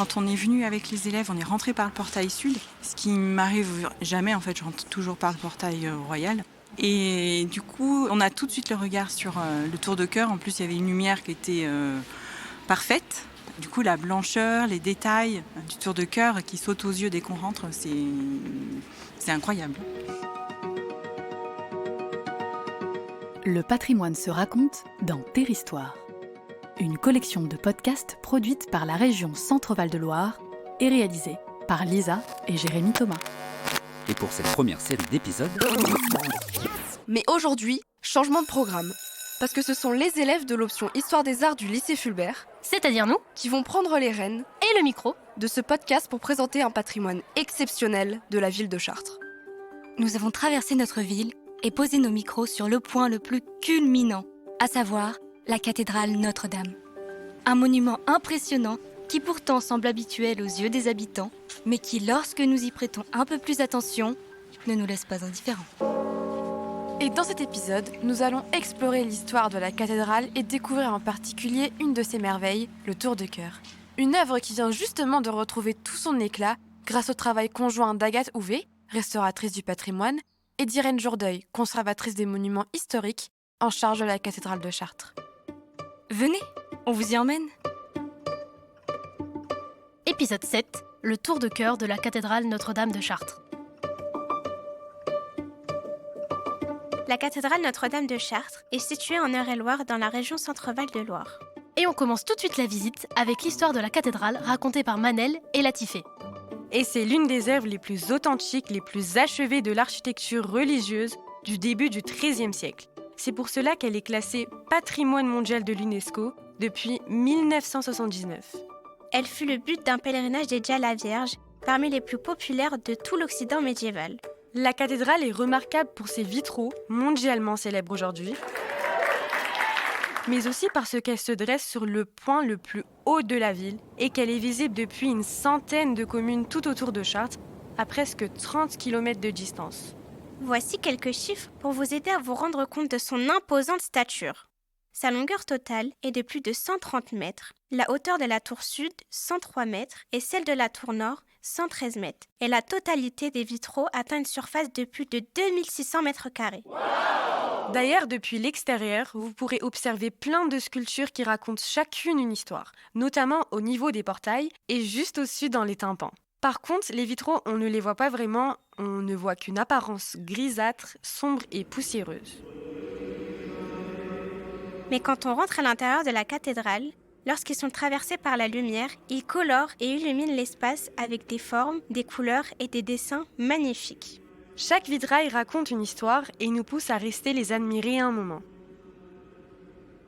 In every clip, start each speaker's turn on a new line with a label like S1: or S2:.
S1: Quand on est venu avec les élèves, on est rentré par le portail sud, ce qui m'arrive jamais en fait, je rentre toujours par le portail royal. Et du coup, on a tout de suite le regard sur le tour de chœur. En plus, il y avait une lumière qui était parfaite. Du coup, la blancheur, les détails du tour de chœur qui sautent aux yeux dès qu'on rentre, c'est incroyable.
S2: Le patrimoine se raconte dans Terhistoire, une collection de podcasts produite par la région Centre-Val de Loire et réalisée par Lisa et Jérémy Thomas.
S3: Et pour cette première série d'épisodes...
S4: Mais aujourd'hui, changement de programme. Parce que ce sont les élèves de l'option Histoire des Arts du lycée Fulbert,
S5: c'est-à-dire nous,
S4: qui vont prendre les rênes
S5: et le micro
S4: de ce podcast pour présenter un patrimoine exceptionnel de la ville de Chartres.
S6: Nous avons traversé notre ville et posé nos micros sur le point le plus culminant, à savoir la cathédrale Notre-Dame. Un monument impressionnant qui pourtant semble habituel aux yeux des habitants, mais qui, lorsque nous y prêtons un peu plus attention, ne nous laisse pas indifférents.
S4: Et dans cet épisode, nous allons explorer l'histoire de la cathédrale et découvrir en particulier une de ses merveilles, le tour de chœur. Une œuvre qui vient justement de retrouver tout son éclat grâce au travail conjoint d'Agathe Houvet, restauratrice du patrimoine, et d'Irène Jourdeuil, conservatrice des monuments historiques, en charge de la cathédrale de Chartres.
S6: Venez, on vous y emmène.
S5: Épisode 7, le tour de chœur de la cathédrale Notre-Dame de Chartres.
S7: La cathédrale Notre-Dame de Chartres est située en Eure-et-Loire dans la région Centre-Val de Loire.
S5: Et on commence tout de suite la visite avec l'histoire de la cathédrale racontée par Manel et Latifé.
S8: Et c'est l'une des œuvres les plus authentiques, les plus achevées de l'architecture religieuse du début du XIIIe siècle. C'est pour cela qu'elle est classée patrimoine mondial de l'UNESCO depuis 1979.
S7: Elle fut le but d'un pèlerinage dédié à la Vierge, parmi les plus populaires de tout l'Occident médiéval.
S8: La cathédrale est remarquable pour ses vitraux, mondialement célèbres aujourd'hui, mais aussi parce qu'elle se dresse sur le point le plus haut de la ville et qu'elle est visible depuis une centaine de communes tout autour de Chartres, à presque 30 km de distance.
S7: Voici quelques chiffres pour vous aider à vous rendre compte de son imposante stature. Sa longueur totale est de plus de 130 mètres, la hauteur de la tour sud, 103 mètres, et celle de la tour nord, 113 mètres. Et la totalité des vitraux atteint une surface de plus de 2600 mètres carrés.
S8: D'ailleurs, depuis l'extérieur, vous pourrez observer plein de sculptures qui racontent chacune une histoire, notamment au niveau des portails et juste au-dessus dans les tympans. Par contre, les vitraux, on ne les voit pas vraiment, on ne voit qu'une apparence grisâtre, sombre et poussiéreuse.
S7: Mais quand on rentre à l'intérieur de la cathédrale, lorsqu'ils sont traversés par la lumière, ils colorent et illuminent l'espace avec des formes, des couleurs et des dessins magnifiques.
S8: Chaque vitrail raconte une histoire et nous pousse à rester les admirer un moment.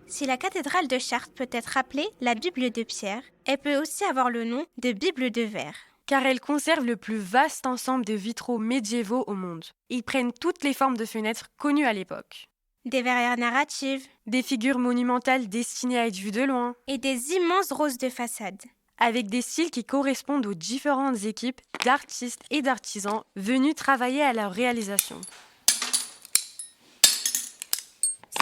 S7: Si la cathédrale de Chartres peut être appelée la Bible de pierre, elle peut aussi avoir le nom de Bible de verre.
S8: Car elle conserve le plus vaste ensemble de vitraux médiévaux au monde. Ils prennent toutes les formes de fenêtres connues à l'époque.
S7: Des verrières narratives,
S8: des figures monumentales destinées à être vues de loin,
S7: et des immenses roses de façade.
S8: Avec des styles qui correspondent aux différentes équipes d'artistes et d'artisans venus travailler à leur réalisation.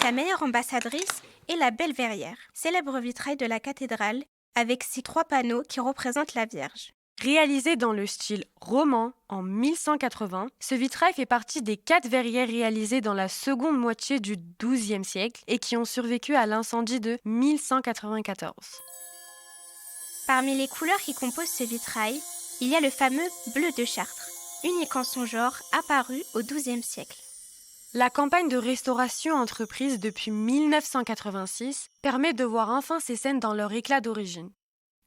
S7: Sa meilleure ambassadrice est la Belle Verrière, célèbre vitrail de la cathédrale, avec ses 3 panneaux qui représentent la Vierge.
S8: Réalisé dans le style roman en 1180, ce vitrail fait partie des 4 verrières réalisées dans la seconde moitié du XIIe siècle et qui ont survécu à l'incendie de 1194.
S7: Parmi les couleurs qui composent ce vitrail, il y a le fameux bleu de Chartres, unique en son genre, apparu au XIIe siècle.
S8: La campagne de restauration entreprise depuis 1986 permet de voir enfin ces scènes dans leur éclat d'origine.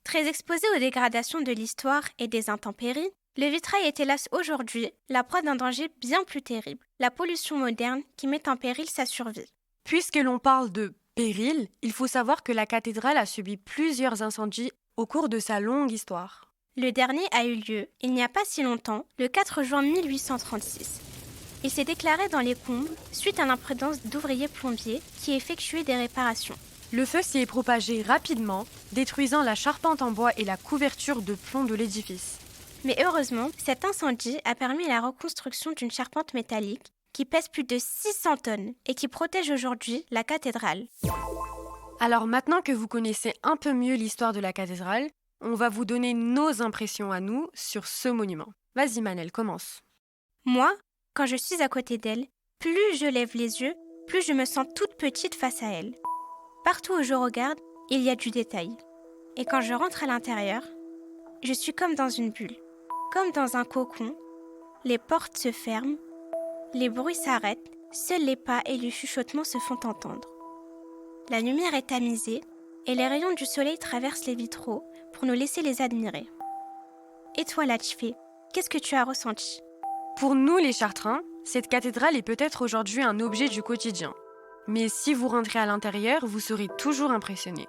S7: Très exposé aux dégradations de l'histoire et des intempéries, le vitrail est hélas aujourd'hui la proie d'un danger bien plus terrible, la pollution moderne qui met en péril sa survie.
S8: Puisque l'on parle de péril, il faut savoir que la cathédrale a subi plusieurs incendies au cours de sa longue histoire.
S7: Le dernier a eu lieu, il n'y a pas si longtemps, le 4 juin 1836. Il s'est déclaré dans les combles suite à l'imprudence d'ouvriers plombiers qui effectuaient des réparations.
S8: Le feu s'y est propagé rapidement, détruisant la charpente en bois et la couverture de plomb de l'édifice.
S7: Mais heureusement, cet incendie a permis la reconstruction d'une charpente métallique qui pèse plus de 600 tonnes et qui protège aujourd'hui la cathédrale.
S8: Alors maintenant que vous connaissez un peu mieux l'histoire de la cathédrale, On va vous donner nos impressions à nous sur ce monument. Vas-y Manel, commence.
S7: Moi, quand je suis à côté d'elle, plus je lève les yeux, plus je me sens toute petite face à elle. Partout où je regarde, il y a du détail. Et quand je rentre à l'intérieur, je suis comme dans une bulle, comme dans un cocon. Les portes se ferment, les bruits s'arrêtent, seuls les pas et les chuchotements se font entendre. La lumière est tamisée et les rayons du soleil traversent les vitraux pour nous laisser les admirer. Et toi, Latife, qu'est-ce que tu as ressenti ?
S8: Pour nous les Chartrains, cette cathédrale est peut-être aujourd'hui un objet du quotidien. Mais si vous rentrez à l'intérieur, vous serez toujours impressionné.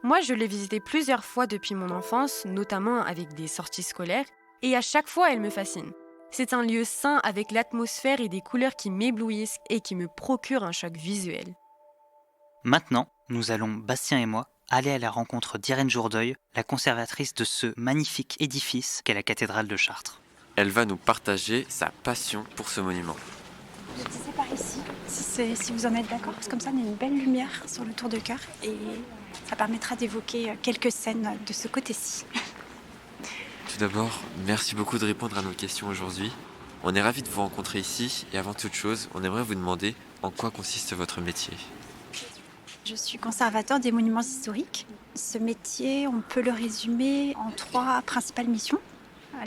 S8: Moi, je l'ai visitée plusieurs fois depuis mon enfance, notamment avec des sorties scolaires, et à chaque fois, elle me fascine. C'est un lieu sain avec l'atmosphère et des couleurs qui m'éblouissent et qui me procurent un choc visuel.
S9: Maintenant, nous allons, Bastien et moi, aller à la rencontre d'Irène Jourdeuil, la conservatrice de ce magnifique édifice qu'est la cathédrale de Chartres.
S10: Elle va nous partager sa passion pour ce monument.
S11: Je disais par ici, si vous en êtes d'accord, parce que comme ça on a une belle lumière sur le tour de cœur et ça permettra d'évoquer quelques scènes de ce côté-ci.
S10: Tout d'abord, merci beaucoup de répondre à nos questions aujourd'hui. On est ravis de vous rencontrer ici et avant toute chose, on aimerait vous demander en quoi consiste votre métier.
S11: Je suis conservateur des monuments historiques. Ce métier, on peut le résumer en 3 principales missions.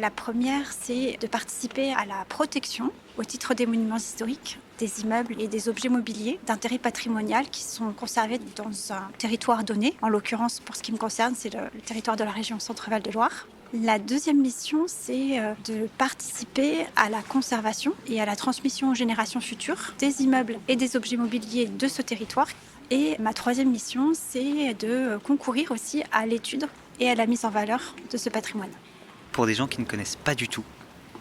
S11: La première, c'est de participer à la protection, au titre des monuments historiques, des immeubles et des objets mobiliers d'intérêt patrimonial qui sont conservés dans un territoire donné. En l'occurrence, pour ce qui me concerne, c'est le territoire de la région Centre-Val de Loire. La deuxième mission, c'est de participer à la conservation et à la transmission aux générations futures des immeubles et des objets mobiliers de ce territoire. Et ma troisième mission, c'est de concourir aussi à l'étude et à la mise en valeur de ce patrimoine.
S9: Pour des gens qui ne connaissent pas du tout,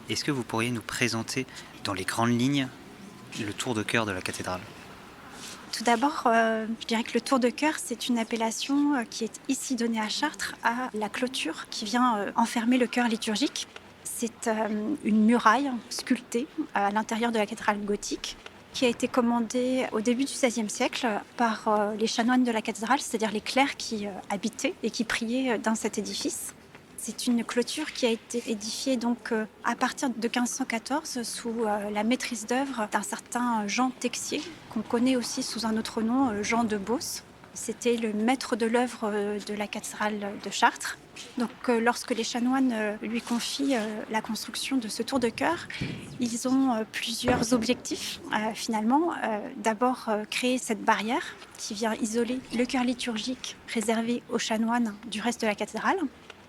S9: est-ce que vous pourriez nous présenter dans les grandes lignes le tour de chœur de la cathédrale ?
S11: Tout d'abord, je dirais que le tour de chœur, c'est une appellation qui est ici donnée à Chartres à la clôture qui vient enfermer le chœur liturgique. C'est une muraille sculptée à l'intérieur de la cathédrale gothique qui a été commandée au début du XVIe siècle par les chanoines de la cathédrale, c'est-à-dire les clercs qui habitaient et qui priaient dans cet édifice. C'est une clôture qui a été édifiée donc à partir de 1514 sous la maîtrise d'œuvre d'un certain Jean Texier, qu'on connaît aussi sous un autre nom, Jean de Beauce. C'était le maître de l'œuvre de la cathédrale de Chartres. Donc lorsque les chanoines lui confient la construction de ce tour de chœur, ils ont plusieurs objectifs finalement. D'abord créer cette barrière qui vient isoler le chœur liturgique réservé aux chanoines du reste de la cathédrale.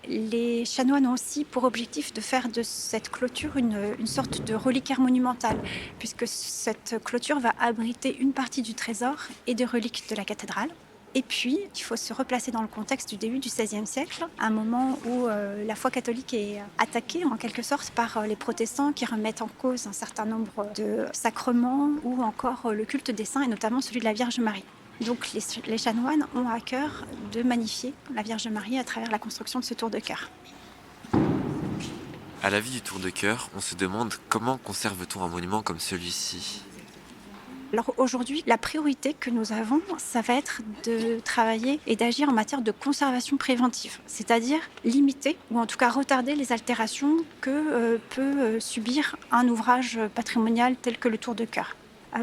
S11: Les chanoines ont aussi pour objectif de faire de cette clôture une sorte de reliquaire monumental, puisque cette clôture va abriter une partie du trésor et des reliques de la cathédrale. Et puis, il faut se replacer dans le contexte du début du XVIe siècle, un moment où la foi catholique est attaquée en quelque sorte par les protestants qui remettent en cause un certain nombre de sacrements ou encore le culte des saints et notamment celui de la Vierge Marie. Donc les chanoines ont à cœur de magnifier la Vierge Marie à travers la construction de ce tour de chœur.
S10: À la vie du tour de chœur, on se demande comment conserve-t-on un monument comme celui-ci ?
S11: Alors aujourd'hui, la priorité que nous avons, ça va être de travailler et d'agir en matière de conservation préventive, c'est-à-dire limiter ou en tout cas retarder les altérations que peut subir un ouvrage patrimonial tel que le tour de chœur.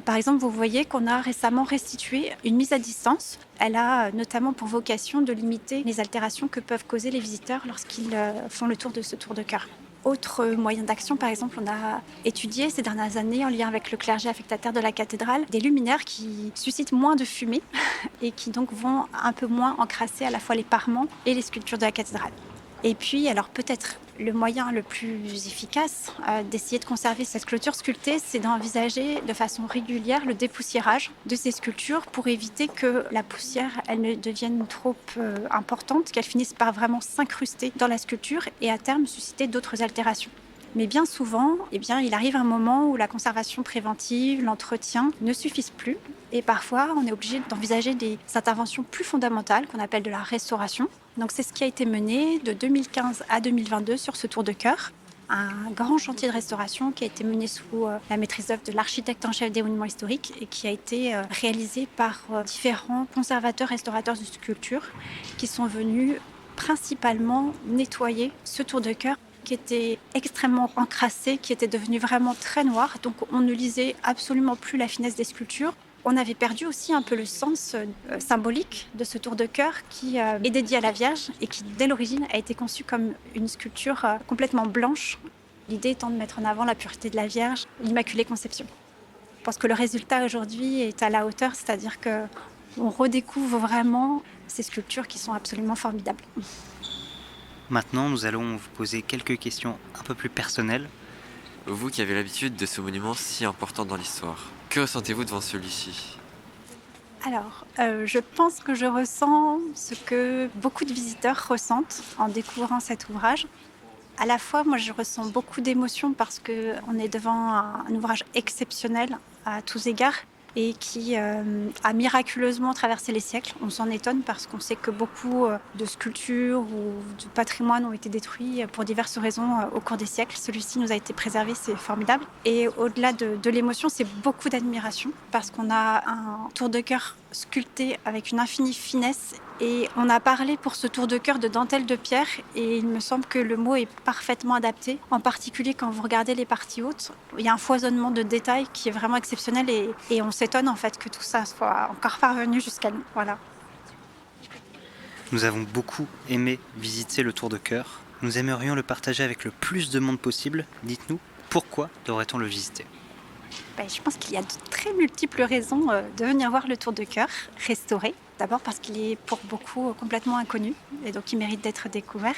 S11: Par exemple, vous voyez qu'on a récemment restitué une mise à distance. Elle a notamment pour vocation de limiter les altérations que peuvent causer les visiteurs lorsqu'ils font le tour de ce tour de chœur. Autre moyen d'action, par exemple, on a étudié ces dernières années, en lien avec le clergé affectataire de la cathédrale, des luminaires qui suscitent moins de fumée et qui donc vont un peu moins encrasser à la fois les parements et les sculptures de la cathédrale. Et puis, alors peut-être le moyen le plus efficace d'essayer de conserver cette clôture sculptée, c'est d'envisager de façon régulière le dépoussiérage de ces sculptures pour éviter que la poussière elle ne devienne trop importante, qu'elle finisse par vraiment s'incruster dans la sculpture et à terme susciter d'autres altérations. Mais bien souvent, il arrive un moment où la conservation préventive, l'entretien ne suffisent plus. Et parfois, on est obligé d'envisager des interventions plus fondamentales qu'on appelle de la restauration. Donc c'est ce qui a été mené de 2015 à 2022 sur ce tour de chœur. Un grand chantier de restauration qui a été mené sous la maîtrise d'œuvre de l'architecte en chef des monuments historiques et qui a été réalisé par différents conservateurs, restaurateurs de sculptures qui sont venus principalement nettoyer ce tour de cœur qui était extrêmement encrassé, qui était devenu vraiment très noir. Donc on ne lisait absolument plus la finesse des sculptures. On avait perdu aussi un peu le sens symbolique de ce tour de cœur qui est dédié à la Vierge et qui, dès l'origine, a été conçu comme une sculpture complètement blanche. L'idée étant de mettre en avant la pureté de la Vierge, l'Immaculée Conception. Je pense que le résultat aujourd'hui est à la hauteur, c'est-à-dire qu'on redécouvre vraiment ces sculptures qui sont absolument formidables.
S9: Maintenant, nous allons vous poser quelques questions un peu plus personnelles.
S10: Vous qui avez l'habitude de ce monument si important dans l'histoire, que ressentez-vous devant celui-ci ?
S11: Alors, je pense que je ressens ce que beaucoup de visiteurs ressentent en découvrant cet ouvrage. À la fois, moi, je ressens beaucoup d'émotions parce qu'on est devant un ouvrage exceptionnel à tous égards et qui a miraculeusement traversé les siècles. On s'en étonne parce qu'on sait que beaucoup de sculptures ou de patrimoine ont été détruits pour diverses raisons au cours des siècles. Celui-ci nous a été préservé, c'est formidable. Et au-delà de l'émotion, c'est beaucoup d'admiration parce qu'on a un tour de cœur sculpté avec une infinie finesse. Et on a parlé pour ce tour de cœur de dentelle de pierre et il me semble que le mot est parfaitement adapté. En particulier quand vous regardez les parties hautes, il y a un foisonnement de détails qui est vraiment exceptionnel et on s'étonne en fait que tout ça soit encore parvenu jusqu'à nous. Voilà.
S9: Nous avons beaucoup aimé visiter le tour de cœur. Nous aimerions le partager avec le plus de monde possible. Dites-nous, pourquoi devrait-on le visiter ?
S11: Je pense qu'il y a de très multiples raisons de venir voir le tour de cœur restauré. D'abord parce qu'il est pour beaucoup complètement inconnu et donc il mérite d'être découvert.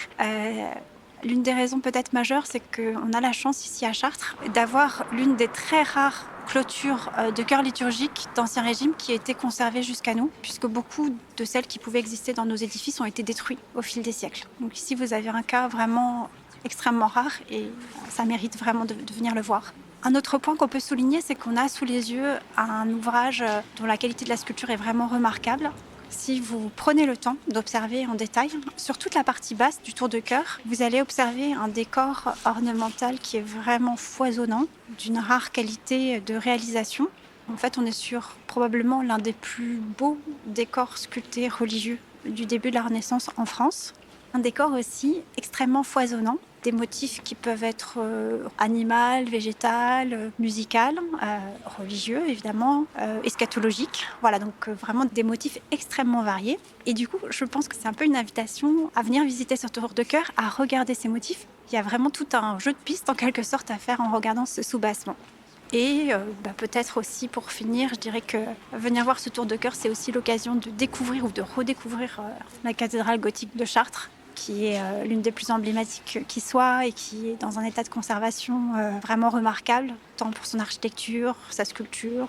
S11: L'une des raisons peut-être majeures, c'est qu'on a la chance ici à Chartres d'avoir l'une des très rares clôtures de chœurs liturgiques d'Ancien Régime qui a été conservée jusqu'à nous, puisque beaucoup de celles qui pouvaient exister dans nos édifices ont été détruites au fil des siècles. Donc ici, vous avez un cas vraiment extrêmement rare et ça mérite vraiment de venir le voir. Un autre point qu'on peut souligner, c'est qu'on a sous les yeux un ouvrage dont la qualité de la sculpture est vraiment remarquable. Si vous prenez le temps d'observer en détail, sur toute la partie basse du tour de cœur, vous allez observer un décor ornemental qui est vraiment foisonnant, d'une rare qualité de réalisation. En fait, on est sur probablement l'un des plus beaux décors sculptés religieux du début de la Renaissance en France. Un décor aussi extrêmement foisonnant. Des motifs qui peuvent être animal, végétal, musical, religieux évidemment, eschatologique. Voilà, donc vraiment des motifs extrêmement variés. Et du coup, je pense que c'est un peu une invitation à venir visiter ce tour de cœur, à regarder ces motifs. Il y a vraiment tout un jeu de pistes en quelque sorte à faire en regardant ce soubassement. Et peut-être aussi pour finir, je dirais que venir voir ce tour de cœur, c'est aussi l'occasion de découvrir ou de redécouvrir la cathédrale gothique de Chartres, qui est l'une des plus emblématiques qui soit et qui est dans un état de conservation vraiment remarquable, tant pour son architecture, sa sculpture,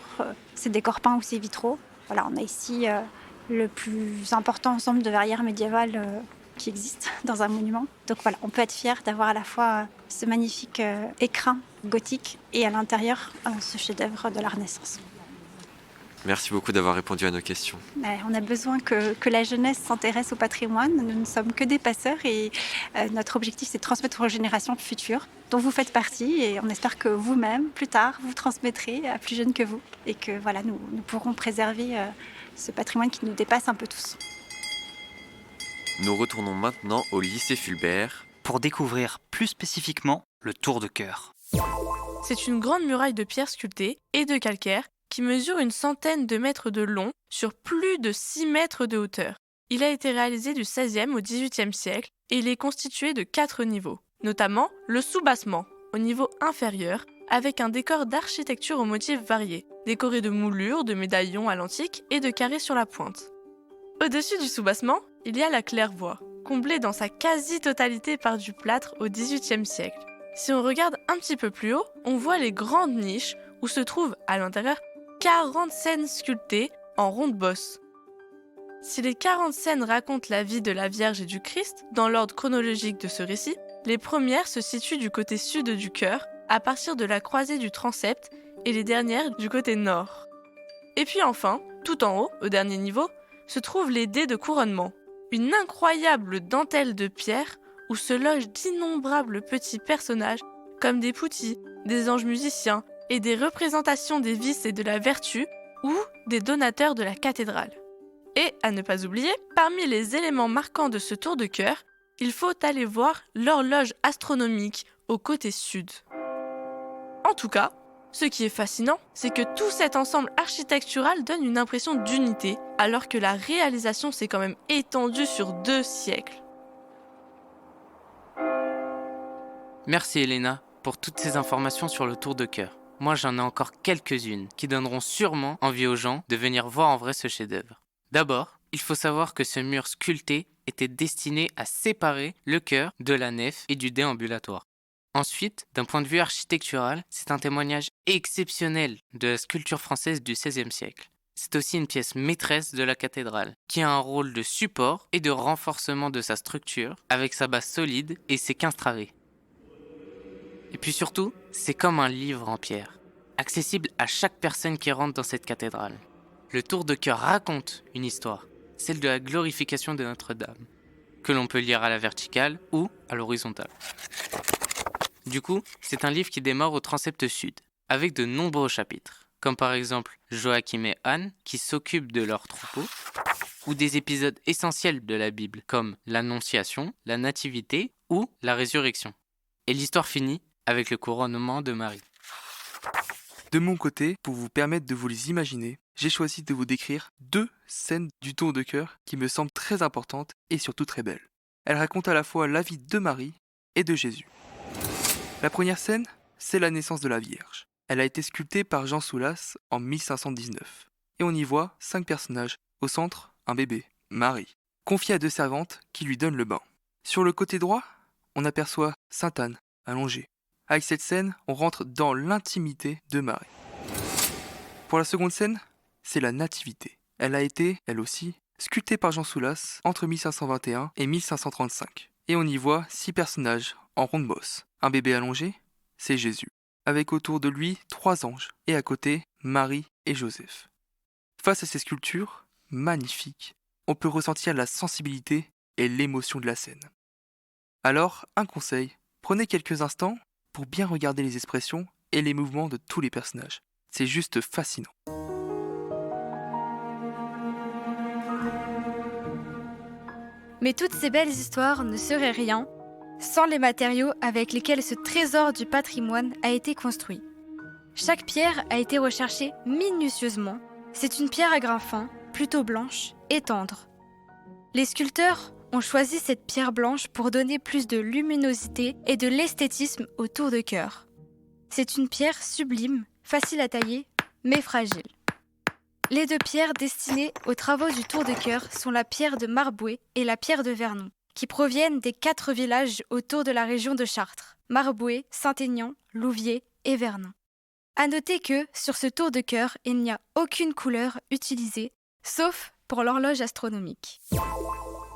S11: ses décors peints ou ses vitraux. Voilà, on a ici le plus important ensemble de verrières médiévales qui existe dans un monument. Donc voilà, on peut être fier d'avoir à la fois ce magnifique écrin gothique et à l'intérieur ce chef-d'œuvre de la Renaissance.
S10: Merci beaucoup d'avoir répondu à nos questions.
S11: On a besoin que la jeunesse s'intéresse au patrimoine. Nous ne sommes que des passeurs et notre objectif, c'est de transmettre aux générations futures, dont vous faites partie. Et on espère que vous-même, plus tard, vous transmettrez à plus jeunes que vous. Et que voilà, nous pourrons préserver ce patrimoine qui nous dépasse un peu tous.
S10: Nous retournons maintenant au lycée Fulbert
S9: pour découvrir plus spécifiquement le tour de cœur.
S4: C'est une grande muraille de pierre sculptée et de calcaire qui mesure une centaine de mètres de long sur plus de 6 mètres de hauteur. Il a été réalisé du XVIe au XVIIIe siècle et il est constitué de 4 niveaux, notamment le soubassement, au niveau inférieur, avec un décor d'architecture aux motifs variés, décoré de moulures, de médaillons à l'antique et de carrés sur la pointe. Au-dessus du soubassement, il y a la claire-voie, comblée dans sa quasi-totalité par du plâtre au XVIIIe siècle. Si on regarde un petit peu plus haut, on voit les grandes niches où se trouvent à l'intérieur 40 scènes sculptées en ronde bosse. Si les 40 scènes racontent la vie de la Vierge et du Christ, dans l'ordre chronologique de ce récit, les premières se situent du côté sud du chœur, à partir de la croisée du transept, et les dernières du côté nord. Et puis enfin, tout en haut, au dernier niveau, se trouvent les dés de couronnement, une incroyable dentelle de pierre où se logent d'innombrables petits personnages comme des poutis, des anges musiciens et des représentations des vices et de la vertu ou des donateurs de la cathédrale.
S12: Et, à ne pas oublier, parmi les éléments marquants de ce tour de cœur, il faut aller voir l'horloge astronomique au côté sud. En tout cas, ce qui est fascinant, c'est que tout cet ensemble architectural donne une impression d'unité, alors que la réalisation s'est quand même étendue sur 2 siècles.
S13: Merci Elena pour toutes ces informations sur le tour de cœur. Moi j'en ai encore quelques-unes qui donneront sûrement envie aux gens de venir voir en vrai ce chef-d'œuvre. D'abord, il faut savoir que ce mur sculpté était destiné à séparer le chœur de la nef et du déambulatoire. Ensuite, d'un point de vue architectural, c'est un témoignage exceptionnel de la sculpture française du XVIe siècle. C'est aussi une pièce maîtresse de la cathédrale, qui a un rôle de support et de renforcement de sa structure, avec sa base solide et ses 15 travées. Et puis surtout, c'est comme un livre en pierre, accessible à chaque personne qui rentre dans cette cathédrale. Le tour de cœur raconte une histoire, celle de la glorification de Notre-Dame, que l'on peut lire à la verticale ou à l'horizontale. Du coup, c'est un livre qui démarre au transept sud, avec de nombreux chapitres, comme par exemple Joachim et Anne, qui s'occupent de leur troupeau, ou des épisodes essentiels de la Bible, comme l'Annonciation, la Nativité ou la Résurrection. Et l'histoire finit avec le couronnement de Marie.
S14: De mon côté, pour vous permettre de vous les imaginer, j'ai choisi de vous décrire 2 scènes du tour de cœur qui me semblent très importantes et surtout très belles. Elles racontent à la fois la vie de Marie et de Jésus. La première scène, c'est la naissance de la Vierge. Elle a été sculptée par Jean Soulas en 1519. Et on y voit 5 personnages. Au centre, un bébé, Marie, confié à 2 servantes qui lui donnent le bain. Sur le côté droit, on aperçoit Sainte Anne, allongée. Avec cette scène, on rentre dans l'intimité de Marie. Pour la seconde scène, c'est la Nativité. Elle a été, elle aussi, sculptée par Jean Soulas entre 1521 et 1535. Et on y voit 6 personnages en ronde bosse. Un bébé allongé, c'est Jésus, avec autour de lui 3 anges, et à côté, Marie et Joseph. Face à ces sculptures, magnifiques, on peut ressentir la sensibilité et l'émotion de la scène. Alors, un conseil, prenez quelques instants pour bien regarder les expressions et les mouvements de tous les personnages. C'est juste fascinant.
S6: Mais toutes ces belles histoires ne seraient rien sans les matériaux avec lesquels ce trésor du patrimoine a été construit. Chaque pierre a été recherchée minutieusement. C'est une pierre à grain fin, plutôt blanche et tendre. Les sculpteurs ont choisi cette pierre blanche pour donner plus de luminosité et de l'esthétisme au tour de cœur. C'est une pierre sublime, facile à tailler, mais fragile. Les 2 pierres destinées aux travaux du tour de cœur sont la pierre de Marboué et la pierre de Vernon, qui proviennent des 4 villages autour de la région de Chartres, Marboué, Saint-Aignan, Louviers et Vernon. À noter que, sur ce tour de cœur, il n'y a aucune couleur utilisée, sauf pour l'horloge astronomique.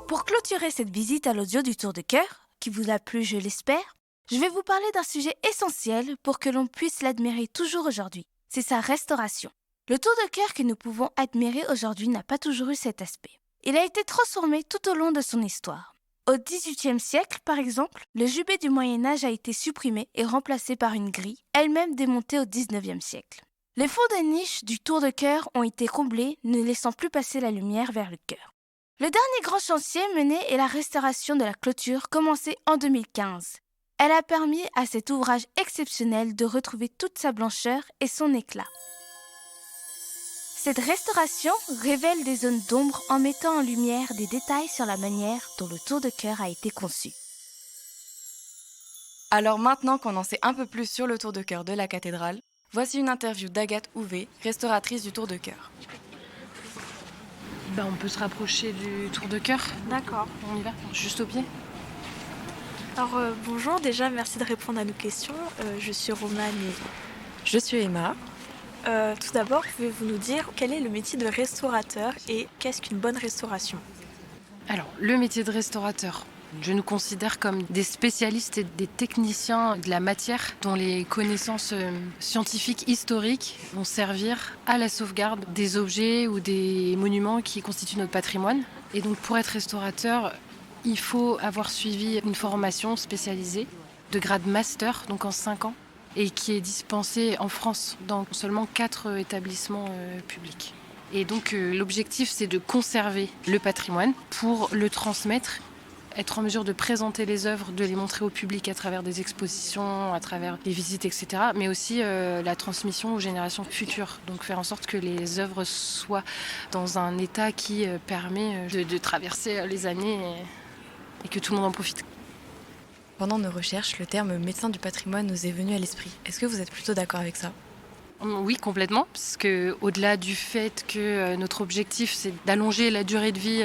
S15: Pour clôturer cette visite à l'audio du tour de cœur, qui vous a plu je l'espère, je vais vous parler d'un sujet essentiel pour que l'on puisse l'admirer toujours aujourd'hui, c'est sa restauration. Le tour de cœur que nous pouvons admirer aujourd'hui n'a pas toujours eu cet aspect. Il a été transformé tout au long de son histoire. Au XVIIIe siècle, par exemple, le jubé du Moyen-Âge a été supprimé et remplacé par une grille, elle-même démontée au XIXe siècle. Les fonds de niche du tour de cœur ont été comblés, ne laissant plus passer la lumière vers le cœur. Le dernier grand chantier mené est la restauration de la clôture, commencée en 2015. Elle a permis à cet ouvrage exceptionnel de retrouver toute sa blancheur et son éclat. Cette restauration révèle des zones d'ombre en mettant en lumière des détails sur la manière dont le tour de cœur a été conçu.
S16: Alors maintenant qu'on en sait un peu plus sur le tour de cœur de la cathédrale, voici une interview d'Agathe Houvet, restauratrice du tour de cœur.
S8: On peut se rapprocher du tour de cœur.
S17: D'accord.
S8: On y va, juste au pied.
S17: Alors bonjour, déjà merci de répondre à nos questions. Je suis Romane et
S8: je suis Emma.
S17: Tout d'abord, pouvez-vous nous dire quel est le métier de restaurateur et qu'est-ce qu'une bonne restauration ?
S8: Alors, le métier de restaurateur, je nous considère comme des spécialistes et des techniciens de la matière dont les connaissances scientifiques historiques vont servir à la sauvegarde des objets ou des monuments qui constituent notre patrimoine. Et donc, pour être restaurateur, il faut avoir suivi une formation spécialisée de grade master, donc en 5 ans. Et qui est dispensée en France dans seulement 4 établissements publics.
S18: Et donc l'objectif, c'est de conserver le patrimoine pour le transmettre, être en mesure de présenter les œuvres, de les montrer au public à travers des expositions, à travers des visites, etc. Mais aussi la transmission aux générations futures. Donc faire en sorte que les œuvres soient dans un état qui permet de traverser les années et que tout le monde en profite.
S16: Pendant nos recherches, le terme médecin du patrimoine nous est venu à l'esprit. Est-ce que vous êtes plutôt d'accord avec ça ?
S18: Oui, complètement, parce que au-delà du fait que notre objectif c'est d'allonger la durée de vie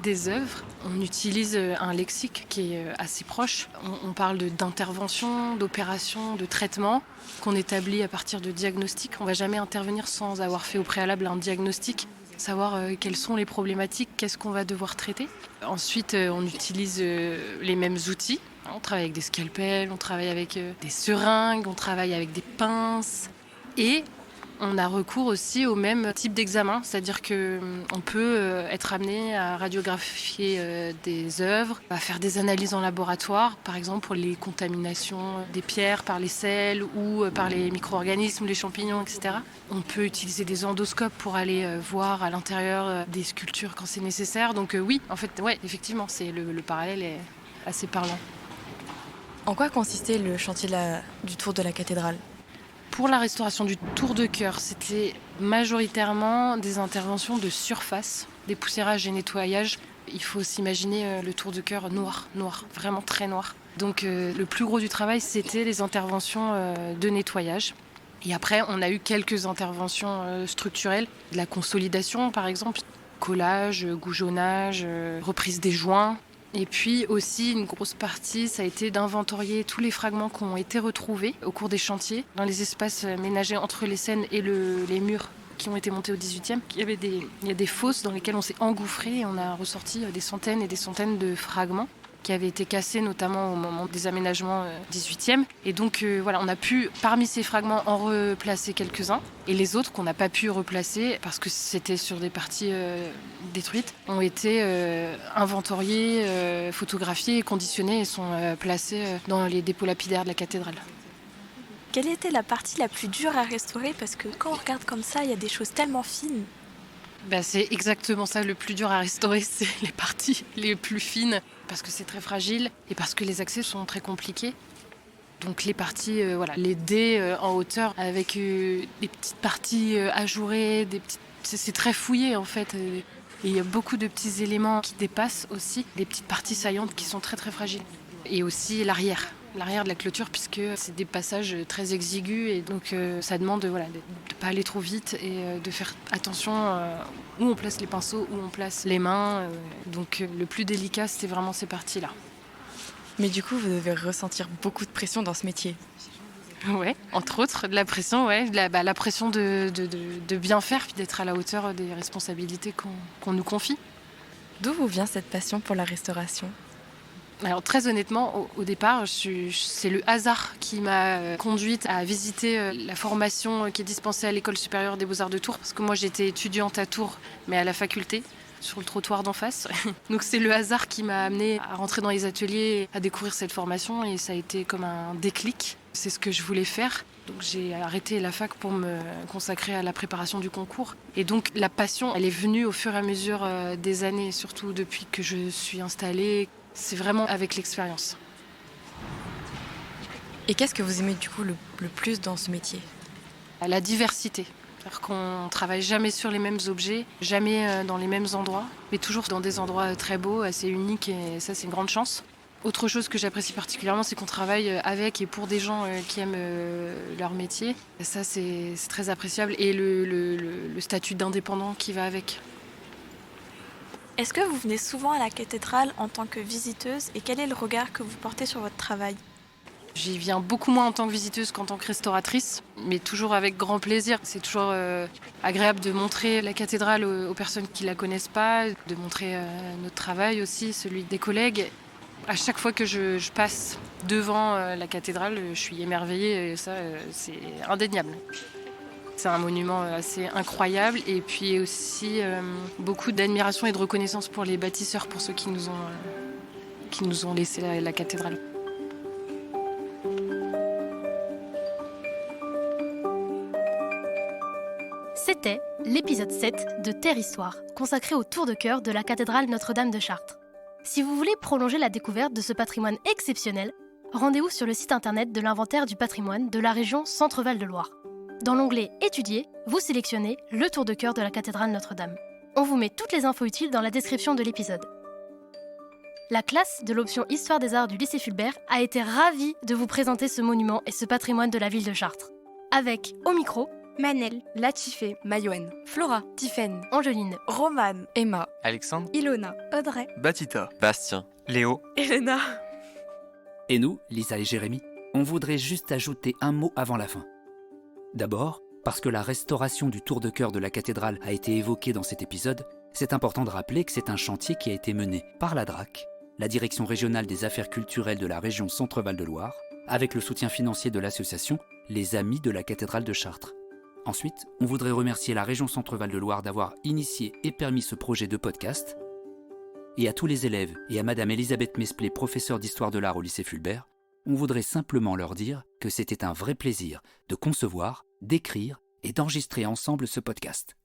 S18: des œuvres, on utilise un lexique qui est assez proche. On parle d'intervention, d'opération, de traitement qu'on établit à partir de diagnostics. On ne va jamais intervenir sans avoir fait au préalable un diagnostic, savoir quelles sont les problématiques, qu'est-ce qu'on va devoir traiter. Ensuite, on utilise les mêmes outils. On travaille avec des scalpels, on travaille avec des seringues, on travaille avec des pinces. Et on a recours aussi au même type d'examen, c'est-à-dire qu'on peut être amené à radiographier des œuvres, à faire des analyses en laboratoire, par exemple pour les contaminations des pierres par les sels ou par les micro-organismes, les champignons, etc. On peut utiliser des endoscopes pour aller voir à l'intérieur des sculptures quand c'est nécessaire. Donc oui, en fait, ouais, effectivement, le parallèle est assez parlant.
S16: En quoi consistait le chantier du tour de la cathédrale ?
S18: Pour la restauration du tour de chœur, c'était majoritairement des interventions de surface, dépoussiérage et nettoyage. Il faut s'imaginer le tour de chœur noir, vraiment très noir. Donc le plus gros du travail, c'était les interventions de nettoyage. Et après, on a eu quelques interventions structurelles, de la consolidation par exemple, collage, goujonnage, reprise des joints. Et puis aussi, une grosse partie, ça a été d'inventorier tous les fragments qui ont été retrouvés au cours des chantiers, dans les espaces ménagés entre les scènes et les murs qui ont été montés au 18e. Il y a des fosses dans lesquelles on s'est engouffré et on a ressorti des centaines et des centaines de fragments qui avaient été cassés notamment au moment des aménagements 18e. Et donc voilà, on a pu parmi ces fragments en replacer quelques-uns. Et les autres qu'on n'a pas pu replacer parce que c'était sur des parties détruites ont été inventoriés, photographiés, conditionnés et sont placés dans les dépôts lapidaires de la cathédrale.
S17: Quelle était la partie la plus dure à restaurer ? Parce que quand on regarde comme ça, il y a des choses tellement fines.
S18: C'est exactement ça, le plus dur à restaurer, c'est les parties les plus fines, parce que c'est très fragile et parce que les accès sont très compliqués. Donc les parties, les dés en hauteur avec des petites parties ajourées, c'est très fouillé en fait. Et il y a beaucoup de petits éléments qui dépassent aussi, des petites parties saillantes qui sont très très fragiles. Et aussi l'arrière de la clôture, puisque c'est des passages très exigus et donc ça demande de ne pas aller trop vite et de faire attention où on place les pinceaux, où on place les mains. Donc le plus délicat, c'était vraiment ces parties-là.
S16: Mais du coup, vous devez ressentir beaucoup de pression dans ce métier.
S18: Ouais, entre autres, de la pression, la pression de bien faire, puis d'être à la hauteur des responsabilités qu'on nous confie.
S16: D'où vous vient cette passion pour la restauration ?
S18: Alors très honnêtement, au départ, c'est le hasard qui m'a conduite à visiter la formation qui est dispensée à l'École supérieure des Beaux-Arts de Tours, parce que moi j'étais étudiante à Tours, mais à la faculté, sur le trottoir d'en face. Donc c'est le hasard qui m'a amenée à rentrer dans les ateliers, à découvrir cette formation, et ça a été comme un déclic. C'est ce que je voulais faire. Donc j'ai arrêté la fac pour me consacrer à la préparation du concours. Et donc la passion, elle est venue au fur et à mesure des années, surtout depuis que je suis installée. C'est vraiment avec l'expérience.
S16: Et qu'est-ce que vous aimez du coup le plus dans ce métier ?
S18: La diversité. C'est-à-dire qu'on ne travaille jamais sur les mêmes objets, jamais dans les mêmes endroits, mais toujours dans des endroits très beaux, assez uniques, et ça c'est une grande chance. Autre chose que j'apprécie particulièrement, c'est qu'on travaille avec et pour des gens qui aiment leur métier. Et ça c'est très appréciable, et le statut d'indépendant qui va avec.
S17: Est-ce que vous venez souvent à la cathédrale en tant que visiteuse et quel est le regard que vous portez sur votre travail ?
S18: J'y viens beaucoup moins en tant que visiteuse qu'en tant que restauratrice, mais toujours avec grand plaisir. C'est toujours agréable de montrer la cathédrale aux personnes qui ne la connaissent pas, de montrer notre travail aussi, celui des collègues. À chaque fois que je passe devant la cathédrale, je suis émerveillée et ça, c'est indéniable. C'est un monument assez incroyable et puis aussi beaucoup d'admiration et de reconnaissance pour les bâtisseurs, pour ceux qui nous ont laissé la cathédrale.
S5: C'était l'épisode 7 de Terre Histoire, consacré au tour de chœur de la cathédrale Notre-Dame de Chartres. Si vous voulez prolonger la découverte de ce patrimoine exceptionnel, rendez-vous sur le site internet de l'inventaire du patrimoine de la région Centre-Val de Loire. Dans l'onglet Étudier, vous sélectionnez le tour de chœur de la cathédrale Notre-Dame. On vous met toutes les infos utiles dans la description de l'épisode. La classe de l'option Histoire des Arts du lycée Fulbert a été ravie de vous présenter ce monument et ce patrimoine de la ville de Chartres. Avec, au micro,
S7: Manel,
S16: Latifé, Mayouen, Flora, Tiffaine,
S5: Angeline,
S17: Romane,
S16: Emma,
S13: Alexandre,
S16: Ilona,
S7: Audrey,
S14: Batita,
S10: Bastien,
S9: Léo,
S17: Elena.
S3: Et nous, Lisa et Jérémy, on voudrait juste ajouter un mot avant la fin. D'abord, parce que la restauration du tour de chœur de la cathédrale a été évoquée dans cet épisode, c'est important de rappeler que c'est un chantier qui a été mené par la DRAC, la Direction régionale des affaires culturelles de la région Centre-Val de Loire, avec le soutien financier de l'association Les Amis de la cathédrale de Chartres. Ensuite, on voudrait remercier la région Centre-Val de Loire d'avoir initié et permis ce projet de podcast. Et à tous les élèves et à Madame Elisabeth Mesplé, professeure d'histoire de l'art au lycée Fulbert, on voudrait simplement leur dire que c'était un vrai plaisir de concevoir, d'écrire et d'enregistrer ensemble ce podcast.